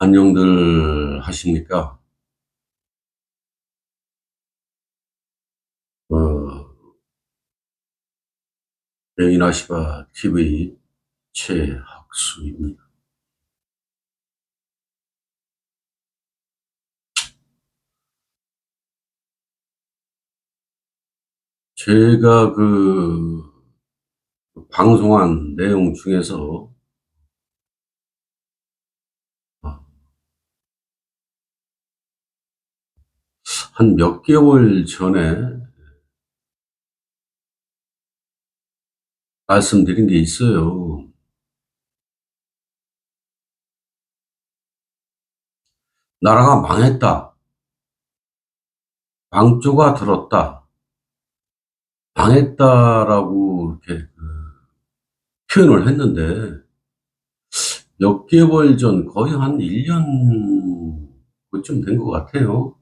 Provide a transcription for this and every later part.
안녕들 하십니까? 어, 영인아시바 TV 최학수입니다. 제가 방송한 내용 중에서 한 몇 개월 전에 말씀드린 게 있어요. 나라가 망했다. 망조가 들었다. 망했다라고 이렇게 표현을 했는데 몇 개월 전 거의 한 1년 그쯤 된 것 같아요.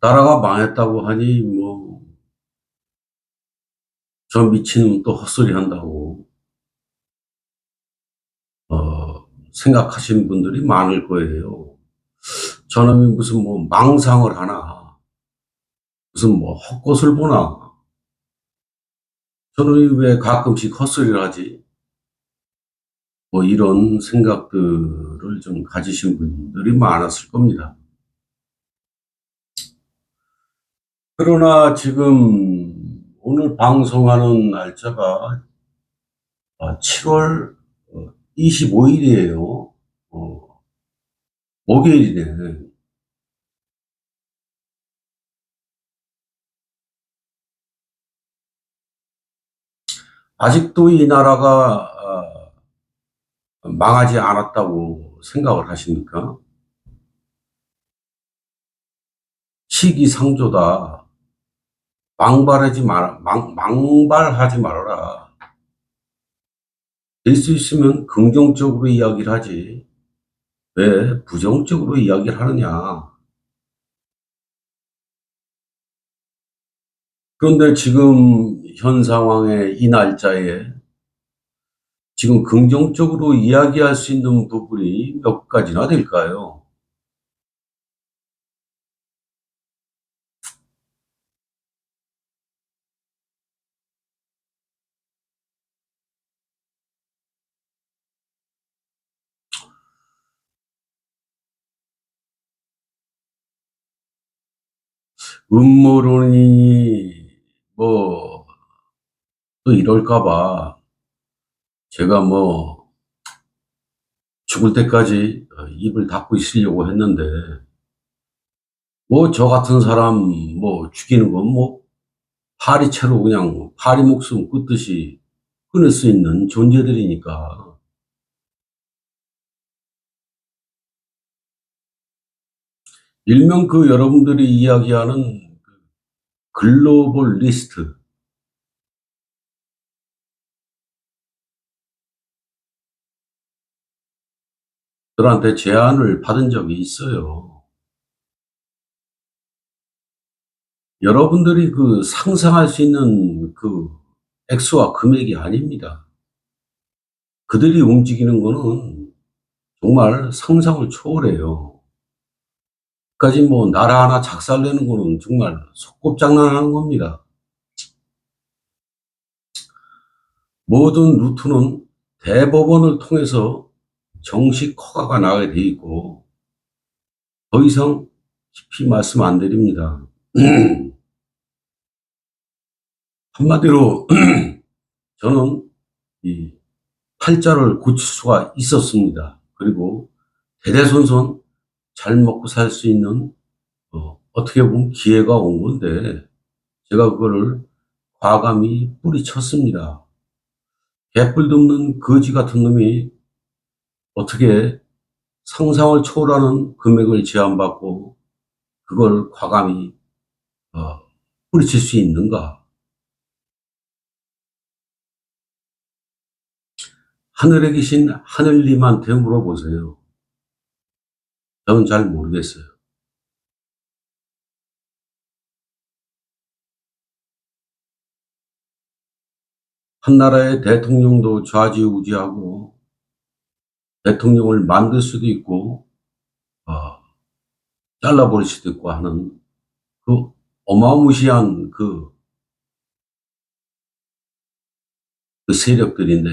나라가 망했다고 하니 뭐 저 미친놈 또 헛소리 한다고 생각하시는 분들이 많을 거예요. 저놈이 무슨 뭐 망상을 하나, 무슨 뭐 헛것을 보나, 저놈이 왜 가끔씩 헛소리를 하지? 뭐 이런 생각들을 좀 가지신 분들이 많았을 겁니다. 그러나 지금 오늘 방송하는 날짜가 7월 25일이에요. 목요일이네. 아직도 이 나라가 망하지 않았다고 생각을 하십니까? 시기상조다. 망발하지 말아라. 될 수 있으면 긍정적으로 이야기를 하지. 왜 부정적으로 이야기를 하느냐. 그런데 지금 현 상황에 이 날짜에 지금 긍정적으로 이야기할 수 있는 부분이 몇 가지나 될까요? 음모론이 뭐 또 이럴까봐 제가 뭐 죽을 때까지 입을 닫고 있으려고 했는데 뭐 저 같은 사람 뭐 죽이는 건 뭐 파리채로 그냥 파리 목숨 끊듯이 끊을 수 있는 존재들이니까. 일명 여러분들이 이야기하는 글로벌 리스트들한테 제안을 받은 적이 있어요. 여러분들이 상상할 수 있는 액수와 금액이 아닙니다. 그들이 움직이는 거는 정말 상상을 초월해요. 까지 뭐 나라 하나 작살내는 거는 정말 속곱장난하는 겁니다. 모든 루트는 대법원을 통해서 정식 허가가 나게 돼 있고 더 이상 깊이 말씀 안 드립니다. 한마디로 저는 이 팔자를 고칠 수가 있었습니다. 그리고 대대손손 잘 먹고 살 수 있는 어떻게 보면 기회가 온 건데 제가 그거를 과감히 뿌리쳤습니다. 개뿔도 없는 거지 같은 놈이 어떻게 상상을 초월하는 금액을 제안받고 그걸 과감히 어, 뿌리칠 수 있는가? 하늘에 계신 하늘님한테 물어보세요. 저는 잘 모르겠어요. 한 나라의 대통령도 좌지우지하고 대통령을 만들 수도 있고 어, 잘라버릴 수도 있고 하는 그 어마무시한 그 세력들인데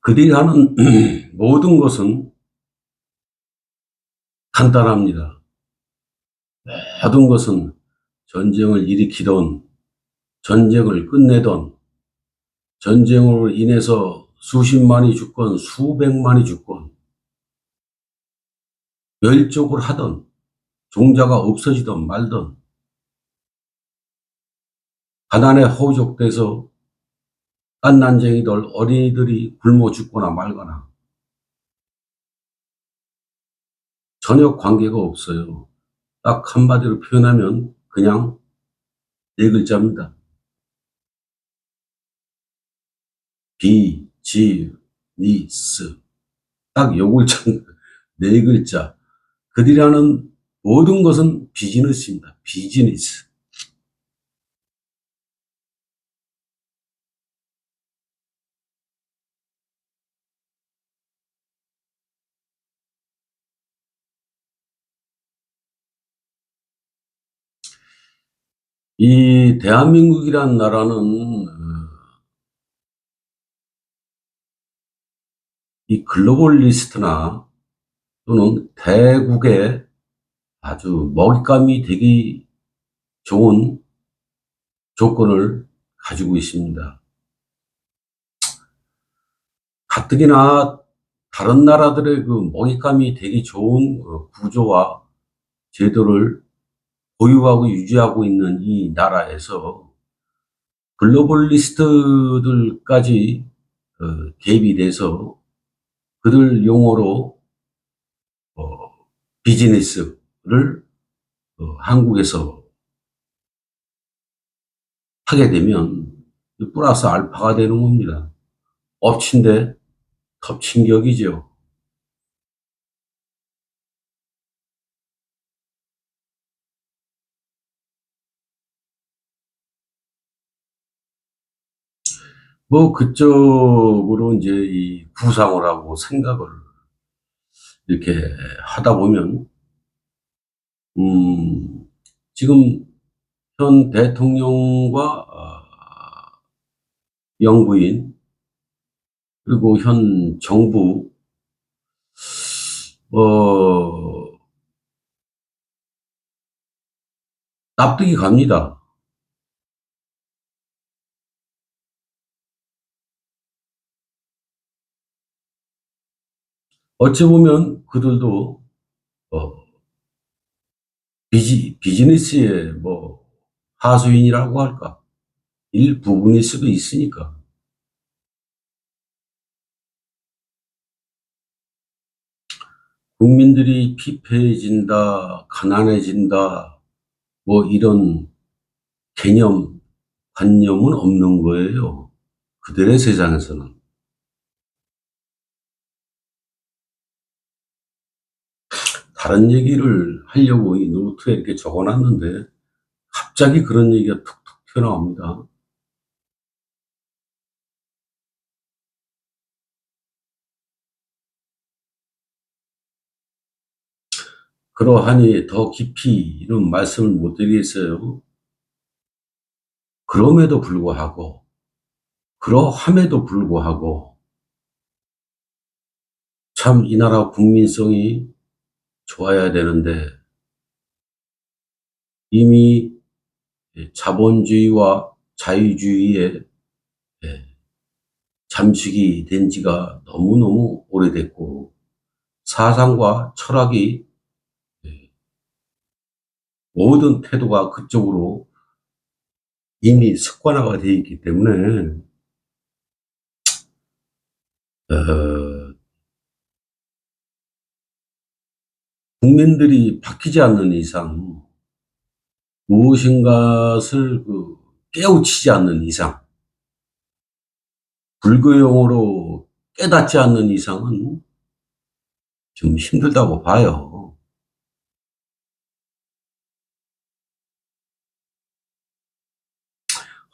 그들이 하는 모든 것은 간단합니다. 모든 것은 전쟁을 일으키던 전쟁을 끝내던 전쟁으로 인해서 수십만이 죽건 수백만이 죽건 멸족을 하던 종자가 없어지던 말던 가난에 허우적대서 깐난쟁이들 어린이들이 굶어 죽거나 말거나 전혀 관계가 없어요. 딱 한마디로 표현하면 그냥 네 글자입니다. 비즈니스. 딱 요 글자, 네 글자. 그들이 하는 모든 것은 비즈니스입니다. 비즈니스. 이 대한민국이란 나라는 이 글로벌리스트나 또는 대국의 아주 먹잇감이 되기 좋은 조건을 가지고 있습니다. 가뜩이나 다른 나라들의 그 먹잇감이 되기 좋은 구조와 제도를 보유하고 유지하고 있는 이 나라에서 글로벌리스트들까지 개입이 돼서 그들 용어로 어, 비즈니스를 한국에서 하게 되면 플러스 알파가 되는 겁니다. 엎친 데 덮친 격이죠. 뭐 그쪽으로 이제 이 구상을 하고 생각을 이렇게 하다 보면 지금 현 대통령과 영부인 그리고 현 정부 어 납득이 갑니다. 어찌 보면 그들도 어 비즈니스의 뭐 하수인이라고 할까 일부분일 수도 있으니까 국민들이 피폐해진다, 가난해진다, 뭐 이런 개념, 관념은 없는 거예요. 그들의 세상에서는. 다른 얘기를 하려고 이 노트에 이렇게 적어놨는데 갑자기 그런 얘기가 툭툭 튀어나옵니다. 그러하니 더 깊이 이런 말씀을 못 드리겠어요. 그럼에도 불구하고, 그러함에도 불구하고, 참 이 나라 국민성이 좋아야 되는데, 이미 자본주의와 자유주의에 잠식이 된 지가 너무너무 오래됐고, 사상과 철학이 모든 태도가 그쪽으로 이미 습관화가 되어 있기 때문에, 어, 국민들이 바뀌지 않는 이상, 무엇인가를 깨우치지 않는 이상, 불교용어로 깨닫지 않는 이상은 좀 힘들다고 봐요.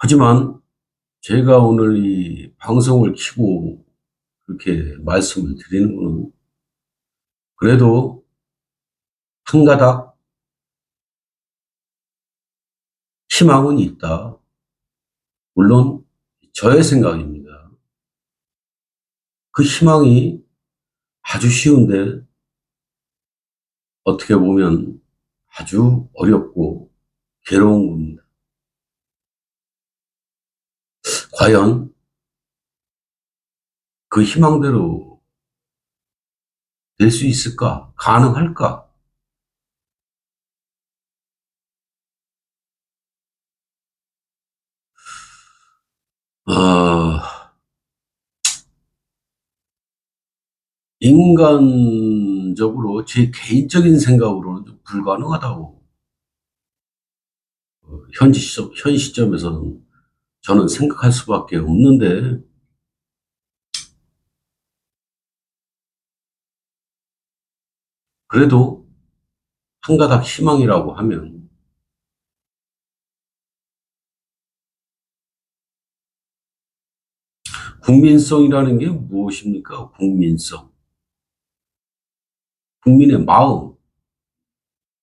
하지만 제가 오늘 이 방송을 켜고 그렇게 말씀을 드리는 거는 그래도 한 가닥 희망은 있다. 물론 저의 생각입니다. 그 희망이 아주 쉬운데 어떻게 보면 아주 어렵고 괴로운 겁니다. 과연 그 희망대로 될 수 있을까? 가능할까? 아, 인간적으로 제 개인적인 생각으로는 좀 불가능하다고 현 시점에서는 저는 생각할 수밖에 없는데 그래도 한 가닥 희망이라고 하면 국민성이라는 게 무엇입니까? 국민성. 국민의 마음,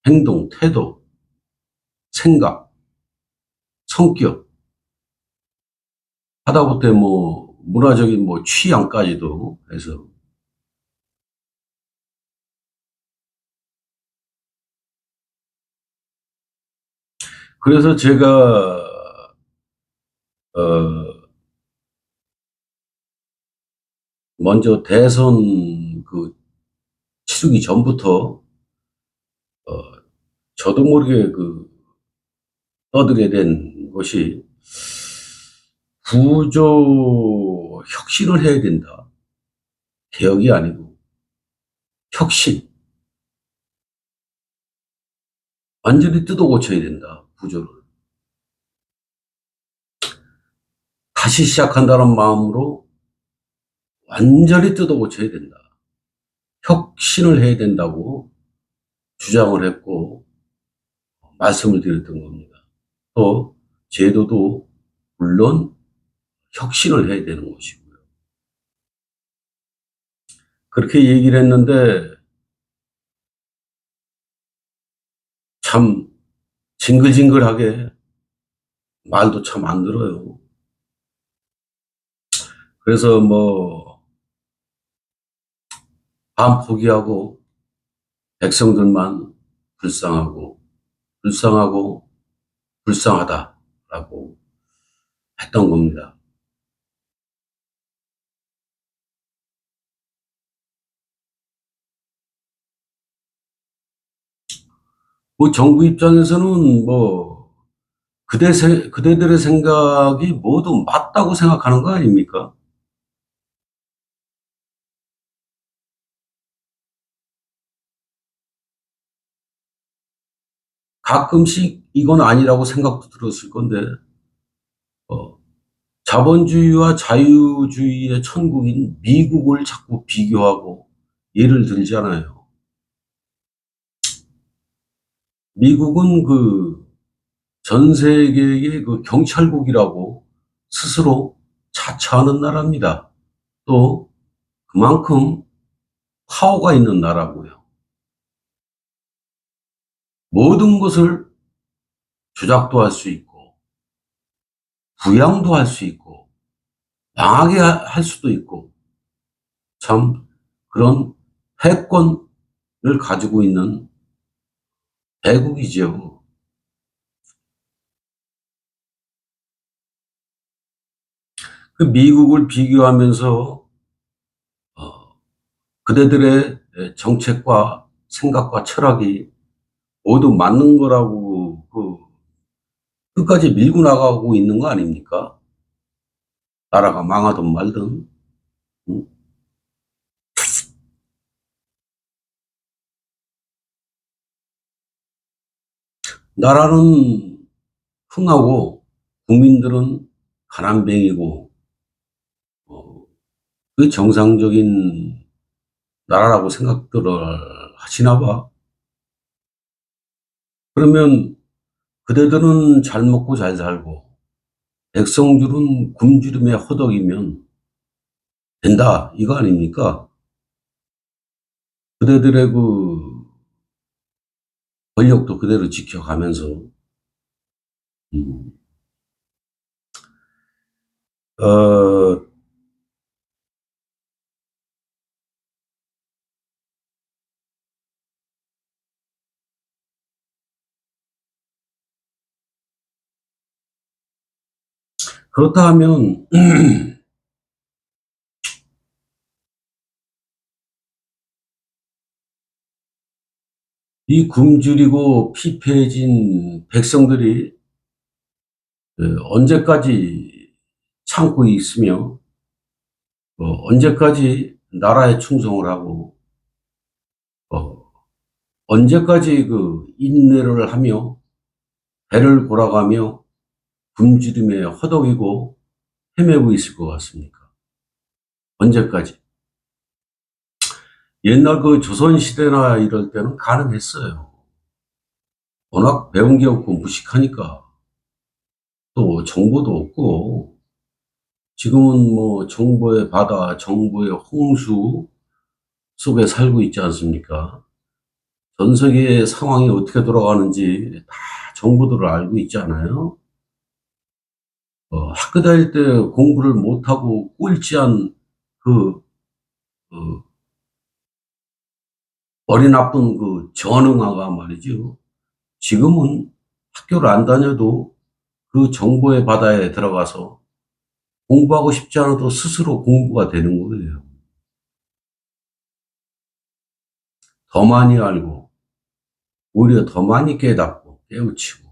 행동, 태도, 생각, 성격, 하다못해 뭐 문화적인 뭐 취향까지도 해서 그래서 제가 어 먼저 대선 그 치르기 전부터 어 저도 모르게 그 떠들게 된 것이 구조 혁신을 해야 된다. 개혁이 아니고 혁신. 완전히 뜯어 고쳐야 된다. 구조를. 다시 시작한다는 마음으로 완전히 뜯어 고쳐야 된다. 혁신을 해야 된다고 주장을 했고 말씀을 드렸던 겁니다. 또 제도도 물론 혁신을 해야 되는 것이고요. 그렇게 얘기를 했는데 참 징글징글하게 말도 참 안 들어요. 그래서 뭐 반 포기하고 백성들만 불쌍하고 불쌍하고 불쌍하다라고 했던 겁니다. 뭐 정부 입장에서는 뭐 그대들의 생각이 모두 맞다고 생각하는 거 아닙니까? 가끔씩 이건 아니라고 생각도 들었을 건데, 어, 자본주의와 자유주의의 천국인 미국을 자꾸 비교하고 예를 들잖아요. 미국은 그 전 세계의 그 경찰국이라고 스스로 자처하는 나라입니다. 또 그만큼 파워가 있는 나라고요. 모든 것을 조작도 할 수 있고, 부양도 할 수 있고, 망하게 할 수도 있고, 참 그런 패권을 가지고 있는 대국이죠. 그 미국을 비교하면서 어, 그대들의 정책과 생각과 철학이 모두 맞는 거라고 그 끝까지 밀고 나가고 있는 거 아닙니까? 나라가 망하든 말든. 음? 나라는 흥하고 국민들은 가난뱅이고 어, 그 정상적인 나라라고 생각들을 하시나 봐. 그러면 그대들은 잘 먹고 잘 살고 백성들은 굶주림의 허덕이면 된다, 이거 아닙니까? 그대들의 그 권력도 그대로 지켜가면서, 음, 어, 그렇다 하면, 이 굶주리고 피폐해진 백성들이 언제까지 참고 있으며, 언제까지 나라에 충성을 하고, 어, 언제까지 그 인내를 하며 배를 골아가며 굶주림에 허덕이고 헤매고 있을 것 같습니까? 언제까지? 옛날 그 조선시대나 이럴 때는 가능했어요. 워낙 배운 게 없고 무식하니까. 또 정보도 없고, 지금은 뭐 정보의 바다, 정보의 홍수 속에 살고 있지 않습니까? 전 세계의 상황이 어떻게 돌아가는지 다 정보들을 알고 있잖아요. 학교 다닐 때 공부를 못하고 꼴찌한 그, 어, 어린 나쁜 그 전응아가 말이죠. 지금은 학교를 안 다녀도 그 정보의 바다에 들어가서 공부하고 싶지 않아도 스스로 공부가 되는 거예요. 더 많이 알고, 오히려 더 많이 깨닫고, 깨우치고.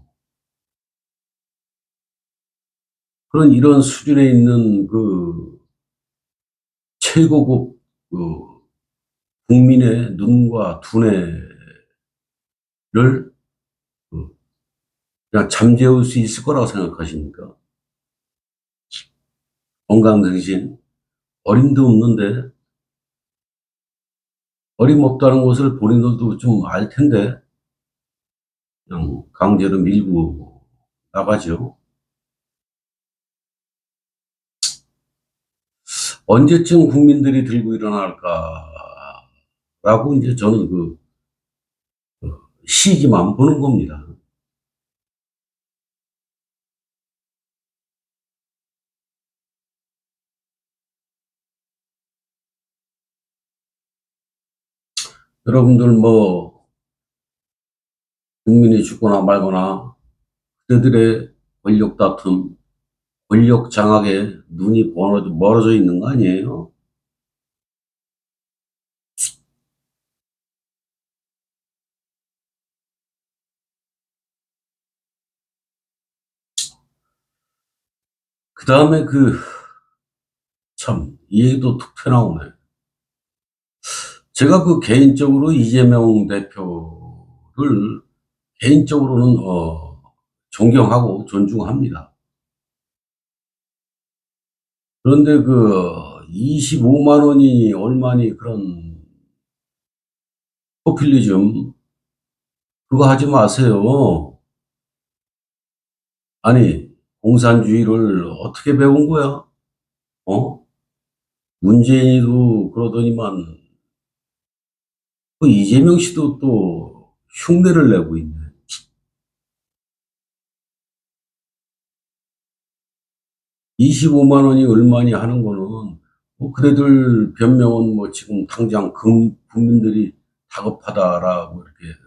그런 이런 수준에 있는 그 최고급 그 국민의 눈과 두뇌를 그 그냥 잠재울 수 있을 거라고 생각하십니까? 건강대신 어림도 없는데, 어림없다는 것을 본인들도 좀 알 텐데 그냥 강제로 밀고 나가죠. 언제쯤 국민들이 들고 일어날까라고 이제 저는 그 시기만 보는 겁니다. 여러분들 뭐 국민이 죽거나 말거나 그들의 권력 다툼, 권력 장악에 눈이 멀어져 있는 거 아니에요? 그 다음에 그 참, 이 얘기도 툭 튀어나오네. 제가 그 개인적으로 이재명 대표를 개인적으로는 존경하고 존중합니다. 그런데 그 25만 원이 얼마니 그런 포퓰리즘 그거 하지 마세요. 아니, 공산주의를 어떻게 배운 거야? 어? 문재인이도 그러더니만 그 이재명 씨도 또 흉내를 내고 있네. 25만 원이 얼마니 하는 거는 뭐 그래들 변명은 뭐 지금 당장 국민들이 다급하다라고 이렇게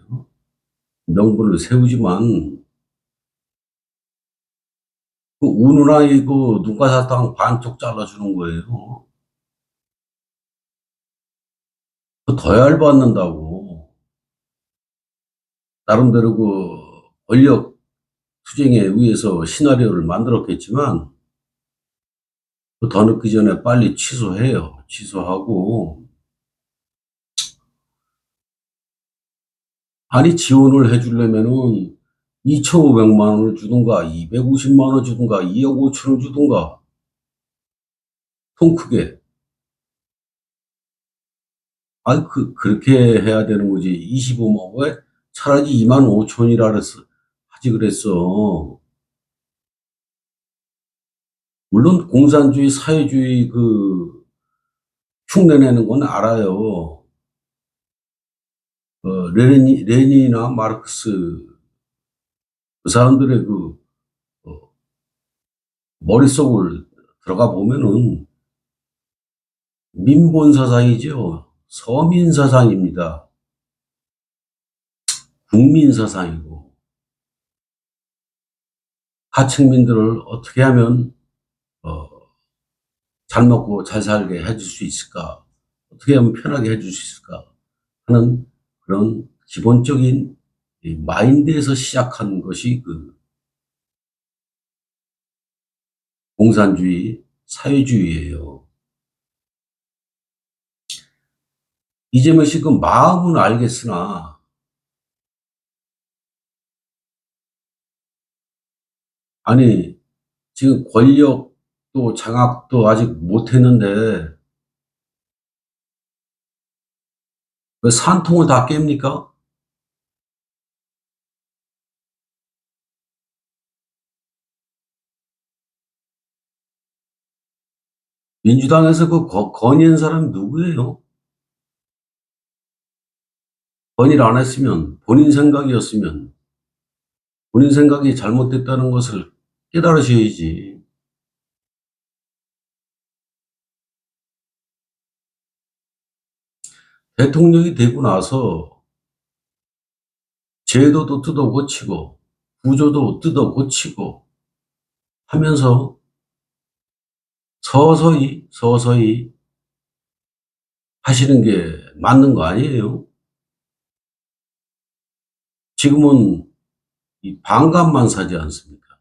명분을 세우지만 그 우는 아이 그 눈가사탕 반쪽 잘라주는 거예요. 그더 열받는다고. 나름대로 그 권력 투쟁에 의해서 시나리오를 만들었겠지만 그더 늦기 전에 빨리 취소해요. 취소하고 아니 지원을 해주려면은 2,500만 원을 주든가 250만 원 주든가 2억 5천 원 주든가 통 크게 그렇게 해야 되는 거지. 25만 원 왜 차라리 2만 5천이라 그랬어 하지 그랬어. 물론 공산주의, 사회주의 그 흉내내는 건 알아요. 레닌이나 마르크스 그 사람들의 그 어, 머릿속을 들어가 보면은 민본 사상이죠. 서민 사상입니다. 국민 사상이고 하층민들을 어떻게 하면 어, 잘 먹고 잘 살게 해줄 수 있을까? 어떻게 하면 편하게 해줄 수 있을까? 하는 그런 기본적인 이 마인드에서 시작한 것이 그 공산주의, 사회주의예요. 이재명 씨 그 마음은 알겠으나 아니 지금 권력도 장악도 아직 못했는데 그 산통을 다 깹니까? 민주당에서 그 건의한 사람이 누구예요? 건의를 안 했으면 본인 생각이었으면 본인 생각이 잘못됐다는 것을 깨달으셔야지. 대통령이 되고 나서 제도도 뜯어 고치고 구조도 뜯어 고치고 하면서 서서히 하시는 게 맞는 거 아니에요? 지금은 이 반값만 사지 않습니까?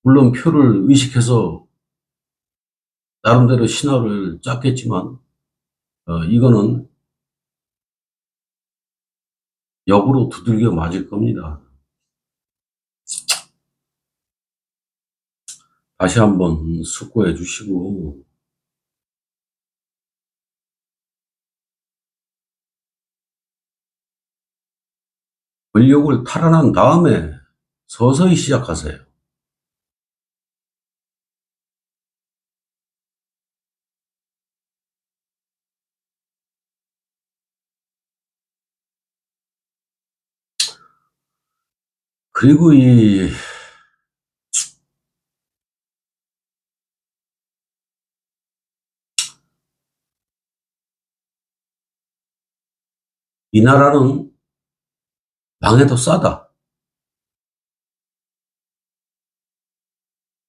물론 표를 의식해서 나름대로 신화를 짰겠지만 이거는 역으로 두들겨 맞을 겁니다. 다시 한번 숙고해 주시고 권력을 탈환한 다음에 서서히 시작하세요. 그리고 이 나라는 망해도 싸다.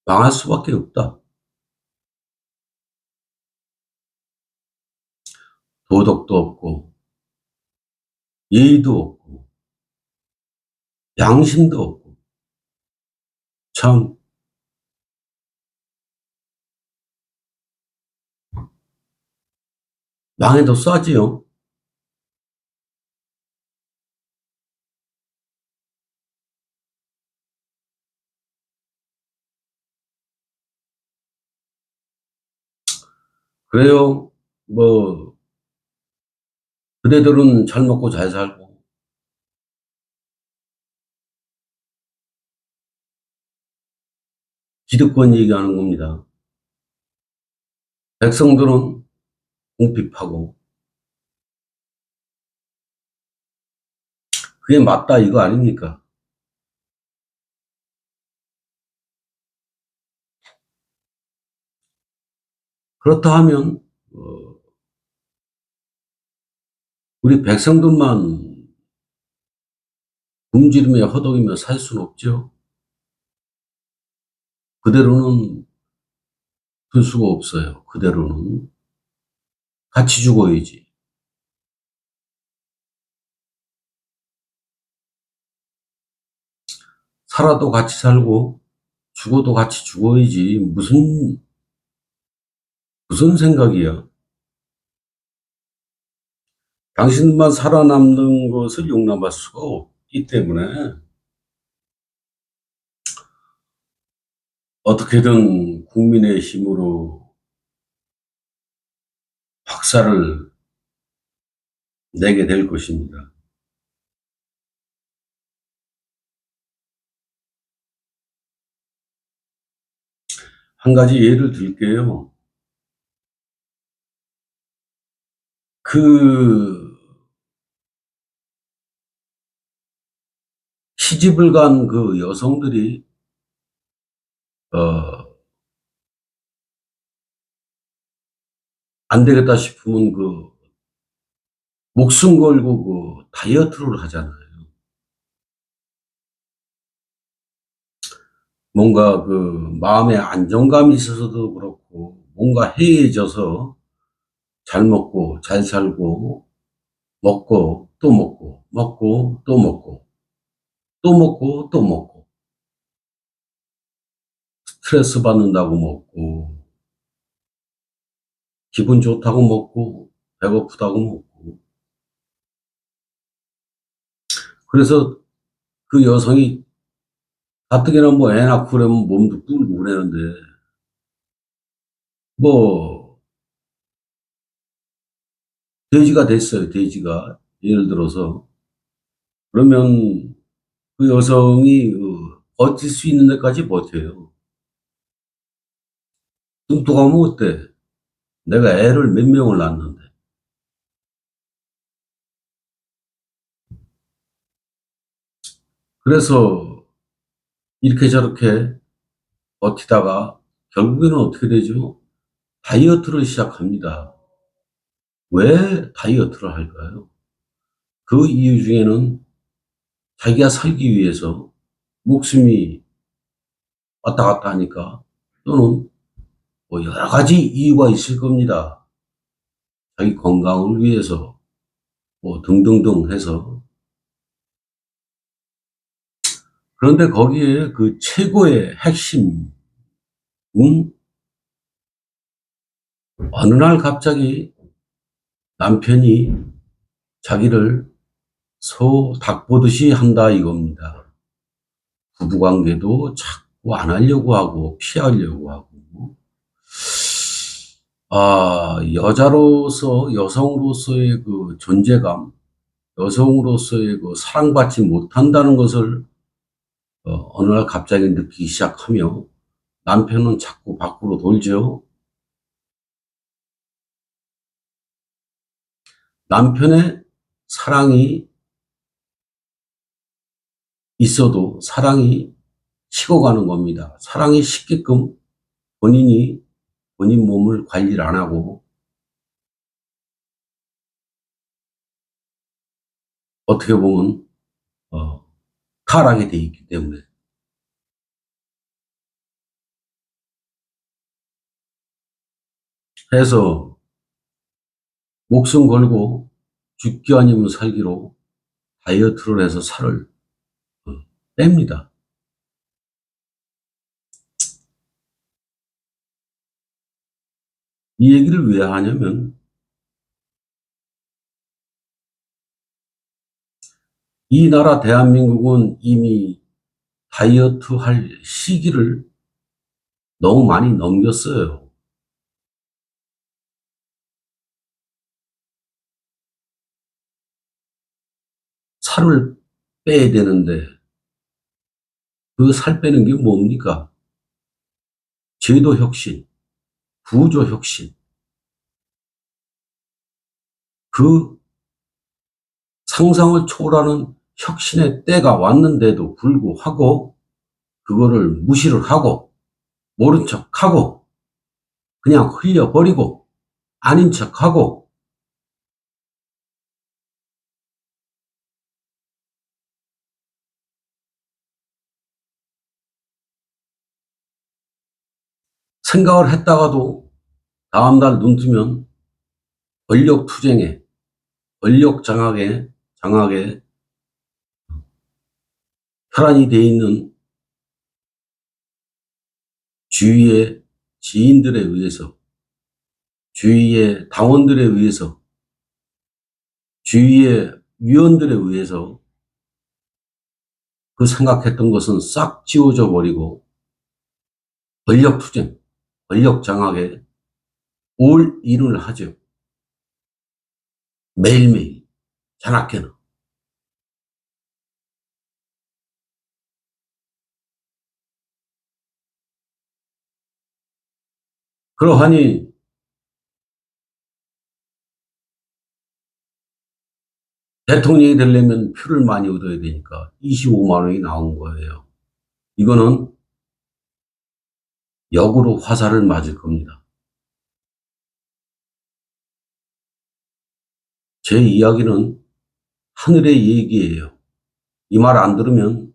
망할 수밖에 없다. 도덕도 없고 예의도 없고 양심도 없고 참 망해도 싸지요. 그래요. 뭐 그대들은 잘 먹고 잘 살고 기득권 얘기하는 겁니다. 백성들은 궁핍하고 그게 맞다 이거 아닙니까? 그렇다 하면 우리 백성들만 굶주리며 허덕이며 살 수는 없죠. 그대로는 둘 수가 없어요. 그대로는 같이 죽어야지. 살아도 같이 살고 죽어도 같이 죽어야지. 무슨 생각이야? 당신만 살아남는 것을 용납할 수가 없기 때문에 어떻게든 국민의 힘으로 박살을 내게 될 것입니다. 한 가지 예를 들게요. 그 시집을 간 그 여성들이 어, 안 되겠다 싶으면 그 목숨 걸고 그 다이어트를 하잖아요. 뭔가 그 마음의 안정감이 있어서도 그렇고 뭔가 해이해져서 잘 먹고 잘 살고 먹고 또 먹고 먹고 또 먹고 또 먹고 또 먹고 스트레스 받는다고 먹고 기분 좋다고 먹고 배고프다고 먹고 그래서 그 여성이 가뜩이나 뭐 애 낳고 그러면 몸도 불고 그러는데 뭐 돼지가 됐어요. 돼지가 예를 들어서 그러면 그 여성이 버틸 수 있는 데까지 버텨요. 뚱뚱하면 어때? 내가 애를 몇 명을 낳았는데. 그래서 이렇게 저렇게 버티다가 결국에는 어떻게 되죠? 다이어트를 시작합니다. 왜 다이어트를 할까요? 그 이유 중에는 자기가 살기 위해서 목숨이 왔다 갔다 하니까 또는 뭐 여러 가지 이유가 있을 겁니다. 자기 건강을 위해서 뭐 등등등 해서. 그런데 거기에 그 최고의 핵심, 어느 날 갑자기 남편이 자기를 소 닭 보듯이 한다 이겁니다. 부부관계도 자꾸 안 하려고 하고 피하려고 하고. 여자로서, 여성으로서의 그 존재감, 여성으로서의 그 사랑받지 못한다는 것을 어느 날 갑자기 느끼기 시작하며 남편은 자꾸 밖으로 돌죠. 남편의 사랑이 있어도 사랑이 식어가는 겁니다. 사랑이 식게끔 본인이 본인 몸을 관리를 안 하고 어떻게 보면 어, 타락이 돼 있기 때문에. 그래서 목숨 걸고 죽기 아니면 살기로 다이어트를 해서 살을 어, 뺍니다. 이 얘기를 왜 하냐면 이 나라 대한민국은 이미 다이어트 할 시기를 너무 많이 넘겼어요. 살을 빼야 되는데 그 살 빼는 게 뭡니까? 제도 혁신, 구조 혁신, 그 상상을 초월하는 혁신의 때가 왔는데도 불구하고 그거를 무시를 하고 모른 척하고 그냥 흘려버리고 아닌 척하고 생각을 했다가도 다음날 눈 뜨면 권력 투쟁에 권력 장악에 혈안이 돼 있는 주위의 지인들에 의해서 주위의 당원들에 의해서 주위의 위원들에 의해서 그 생각했던 것은 싹 지워져 버리고 권력 투쟁, 권력 장악에 올 일을 하죠. 매일매일 자나깨나. 그러하니 대통령이 되려면 표를 많이 얻어야 되니까 25만 원이 나온 거예요. 이거는 역으로 화살을 맞을 겁니다. 제 이야기는 하늘의 얘기예요. 이 말 안 들으면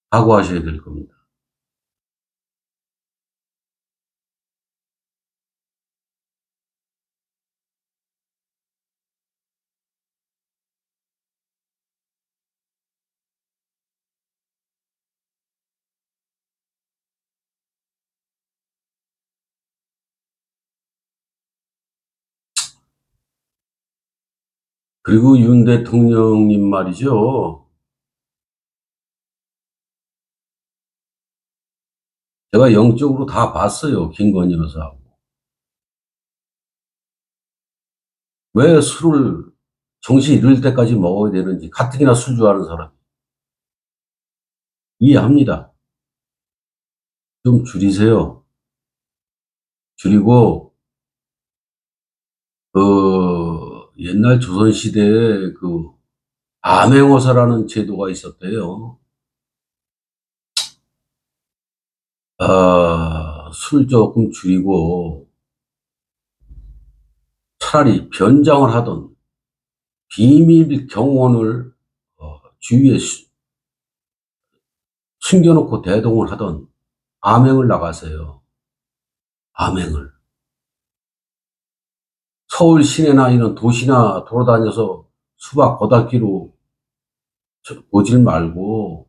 각오하셔야 될 겁니다. 그리고 윤 대통령님 말이죠. 제가 영적으로 다 봤어요. 김건희 여사하고. 왜 술을 정신 잃을 때까지 먹어야 되는지 가뜩이나 술 좋아하는 사람 이해합니다. 좀 줄이세요. 줄이고 옛날 조선시대에 암행어사라는 제도가 있었대요. 술 조금 줄이고 차라리 변장을 하던 비밀 경호원을 주위에 숨겨놓고 대동을 하던 암행을 나가세요. 암행을. 서울 시내나 이런 도시나 돌아다녀서 수박 거닥기로 보질 말고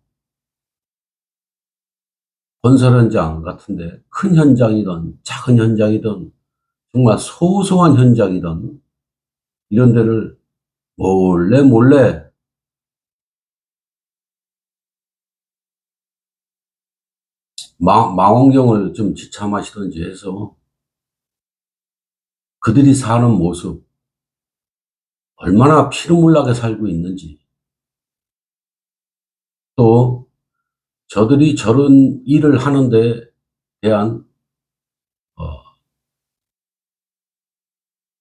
건설 현장 같은데 큰 현장이든 작은 현장이든 정말 소소한 현장이든 이런 데를 몰래 몰래 망원경을 좀 지참하시든지 해서 그들이 사는 모습, 얼마나 피눈물나게 살고 있는지, 또 저들이 저런 일을 하는데 대한 어,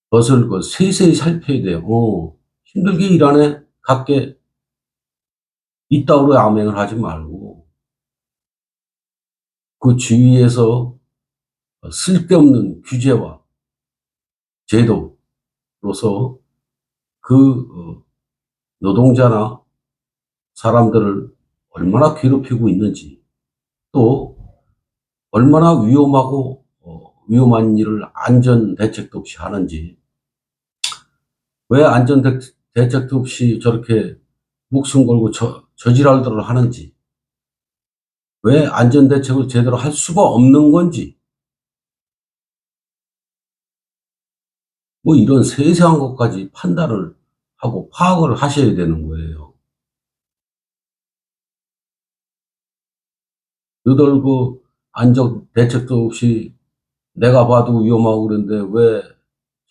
것을 세세히 살펴야 돼요. 힘들게 일하네? 갖게 이따위로 암행을 하지 말고 그 주위에서 쓸데없는 규제와 제도로서 그 노동자나 사람들을 얼마나 괴롭히고 있는지, 또 얼마나 위험하고 위험한 일을 안전 대책도 없이 하는지, 왜 안전 대책도 없이 저렇게 목숨 걸고 저지랄들을 하는지, 왜 안전 대책을 제대로 할 수가 없는 건지, 뭐 이런 세세한 것까지 판단을 하고 파악을 하셔야 되는 거예요. 너들 안전 대책도 없이 내가 봐도 위험하고 그런데 왜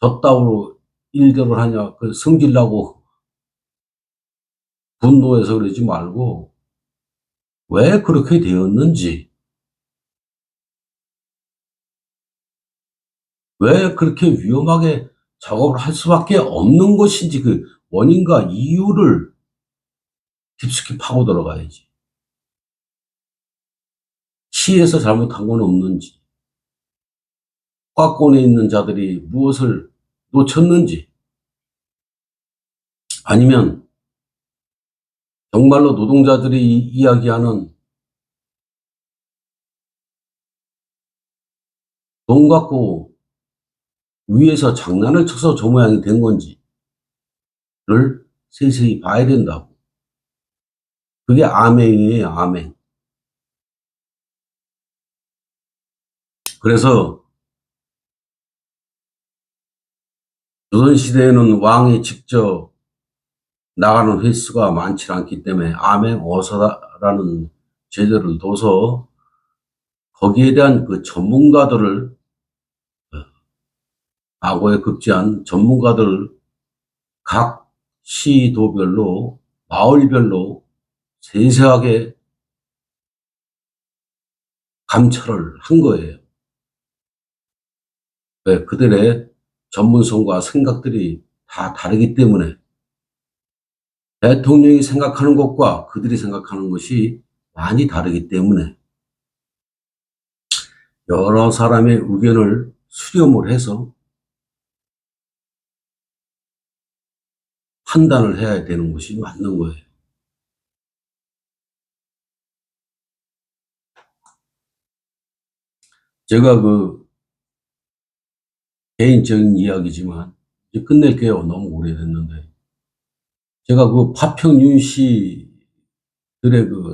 저따위로 일들을 하냐, 성질나고 분노해서 그러지 말고 왜 그렇게 되었는지, 왜 그렇게 위험하게 작업을 할 수밖에 없는 것인지 그 원인과 이유를 깊숙이 파고 들어가야지. 시에서 잘못한 건 없는지, 과권에 있는 자들이 무엇을 놓쳤는지, 아니면 정말로 노동자들이 이야기하는 돈 갖고 위에서 장난을 쳐서 저 모양이 된 건지를 세세히 봐야 된다고. 그게 암행이에요, 암행. 그래서 조선시대에는 왕이 직접 나가는 횟수가 많지 않기 때문에 암행어사라는 제도를 둬서 거기에 대한 그 전문가들을, 과거에 급제한 전문가들을 각 시도별로, 마을별로 세세하게 감찰을 한 거예요. 왜? 그들의 전문성과 생각들이 다 다르기 때문에 대통령이 생각하는 것과 그들이 생각하는 것이 많이 다르기 때문에 여러 사람의 의견을 수렴을 해서 판단을 해야 되는 것이 맞는 거예요. 제가 개인적인 이야기지만 이제 끝낼게요. 너무 오래됐는데. 제가 파평윤 씨들의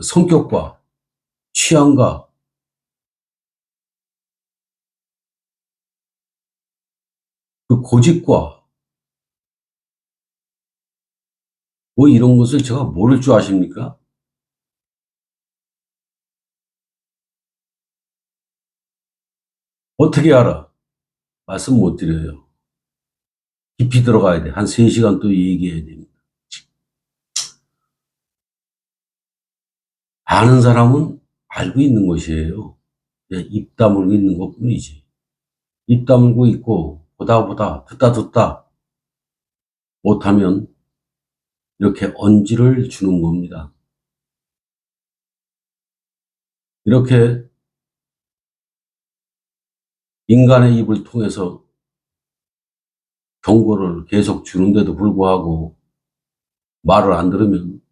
성격과 취향과 고집과 이런 것을 제가 모를 줄 아십니까? 어떻게 알아? 말씀 못 드려요. 깊이 들어가야 돼. 한 3시간 또 얘기해야 됩니다. 아는 사람은 알고 있는 것이에요. 그냥 입 다물고 있는 것 뿐이지. 입 다물고 있고, 보다 보다, 듣다 듣다 못하면 이렇게 언지를 주는 겁니다. 이렇게 인간의 입을 통해서 경고를 계속 주는데도 불구하고 말을 안 들으면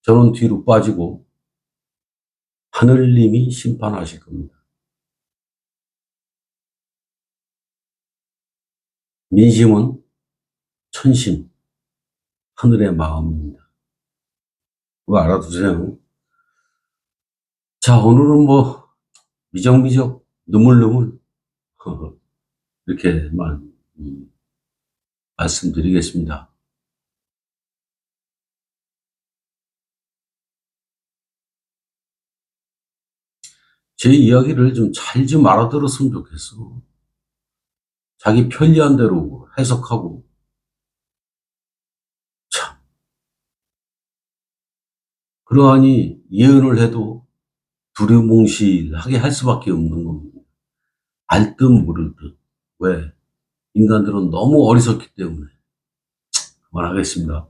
저는 뒤로 빠지고 하늘님이 심판하실 겁니다. 민심은 천심, 하늘의 마음입니다. 그거 알아두세요. 자, 오늘은 미적미적, 느물느물, 이렇게만 말씀드리겠습니다. 제 이야기를 좀 알아들었으면 좋겠어. 자기 편리한 대로 해석하고, 참, 그러하니 예언을 해도 두리뭉실하게 할 수밖에 없는 겁니다. 알 듯 모를 듯. 왜? 인간들은 너무 어리석기 때문에. 그만하겠습니다.